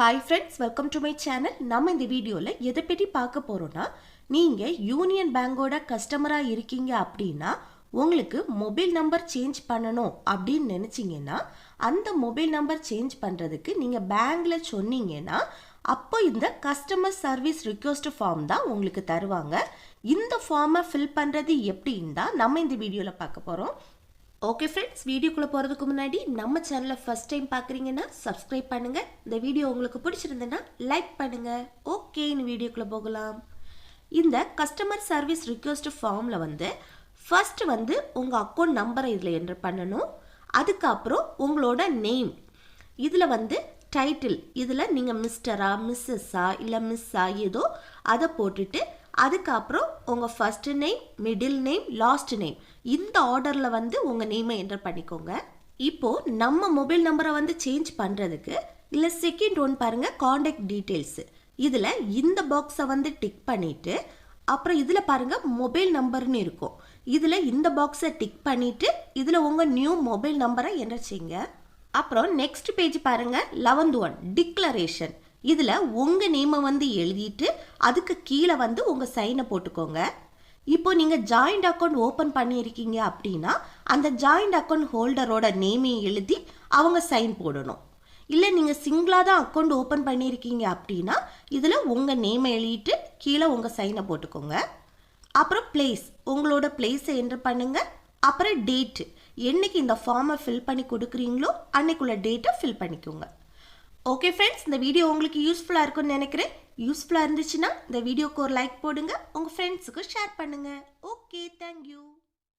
Hi friends, welcome to my channel. நம்ம இந்த வீடியோல எதை பத்தி பார்க்க போறோம்னா, நீங்க யூனியன் பேங்கோட கஸ்டமரா இருக்கீங்க அப்படின்னா உங்களுக்கு மொபைல் நம்பர் சேஞ்ச் பண்ணணும் அப்படின்னு நினைச்சீங்கன்னா அந்த மொபைல் நம்பர் சேஞ்ச் பண்றதுக்கு நீங்க பேங்க்ல சொன்னீங்கன்னா அப்போ இந்த கஸ்டமர் சர்வீஸ் ரிக்வெஸ்ட் ஃபார்ம் தான் உங்களுக்கு தருவாங்க. இந்த ஃபார்மை ஃபில் பண்றது எப்படின்னு தான் நம்ம இந்த வீடியோல பார்க்க போறோம். ஓகே ஃப்ரெண்ட்ஸ், வீடியோக்குள்ளே போகிறதுக்கு முன்னாடி நம்ம சேனலை ஃபஸ்ட் டைம் பார்க்குறீங்கன்னா சப்ஸ்கிரைப் பண்ணுங்கள். இந்த வீடியோ உங்களுக்கு பிடிச்சிருந்ததுன்னா லைக் பண்ணுங்கள். ஓகேன்னு வீடியோக்குள்ளே போகலாம். இந்த கஸ்டமர் சர்வீஸ் ரிக்வெஸ்ட் ஃபார்மில் ஃபஸ்ட்டு உங்கள் அக்கௌண்ட் நம்பரை இதில் என்ட்ரு பண்ணணும். அதுக்கப்புறம் உங்களோட நேம், இதில் டைட்டில், இதில் நீங்கள் மிஸ்டரா மிஸ்ஸஸ்ஸா இல்லை மிஸ்ஸா ஏதோ அதை போட்டுட்டு அதுக்கப்புறம் உங்கள் first name, middle name, last name இந்த ஆர்டரில் உங்கள் நேமை என்டர் பண்ணிக்கோங்க. இப்போது நம்ம மொபைல் நம்பரை சேஞ்ச் பண்ணுறதுக்கு இல்லை செகண்ட் ஒன் பாருங்கள், காண்டாக்ட் டீட்டெயில்ஸு, இதில் இந்த பாக்ஸை டிக் பண்ணிவிட்டு அப்புறம் இதில் பாருங்கள் மொபைல் நம்பர்னு இருக்கும், இதில் இந்த பாக்ஸை டிக் பண்ணிவிட்டு இதில் உங்கள் நியூ மொபைல் நம்பரை என்டர் செய்யுங்க. அப்புறம் நெக்ஸ்ட் பேஜ் பாருங்கள், 11th ஒன் டிக்ளரேஷன், இதில் உங்கள் நேமை எழுதிட்டு அதுக்கு கீழே உங்கள் சைனை போட்டுக்கோங்க. இப்போ நீங்கள் ஜாயிண்ட் அக்கௌண்ட் ஓப்பன் பண்ணியிருக்கீங்க அப்படின்னா அந்த ஜாயிண்ட் அக்கௌண்ட் ஹோல்டரோட நேமையும் எழுதி அவங்க சைன் போடணும். இல்லை நீங்கள் சிங்கிளாக தான் அக்கௌண்ட் ஓப்பன் பண்ணியிருக்கீங்க அப்படின்னா இதில் உங்கள் நேமை எழுதிட்டு கீழே உங்கள் சைனை போட்டுக்கோங்க. அப்புறம் பிளேஸ், உங்களோட பிளேஸை என்டர் பண்ணுங்கள். அப்புறம் டேட்டு, என்னைக்கு இந்த ஃபார்மை ஃபில் பண்ணி கொடுக்குறீங்களோ அன்னைக்குள்ள டேட்டை ஃபில் பண்ணிக்கோங்க. ஓகே ஃப்ரெண்ட்ஸ், இந்த வீடியோ உங்களுக்கு யூஸ்ஃபுல்லாக இருக்கும்னு நினைக்கிறேன். யூஸ்ஃபுல்லாக இருந்துச்சுன்னா இந்த வீடியோக்கு ஒரு லைக் போடுங்க, உங்கள் ஃப்ரெண்ட்ஸுக்கு ஷேர் பண்ணுங்கள். Okay, thank you.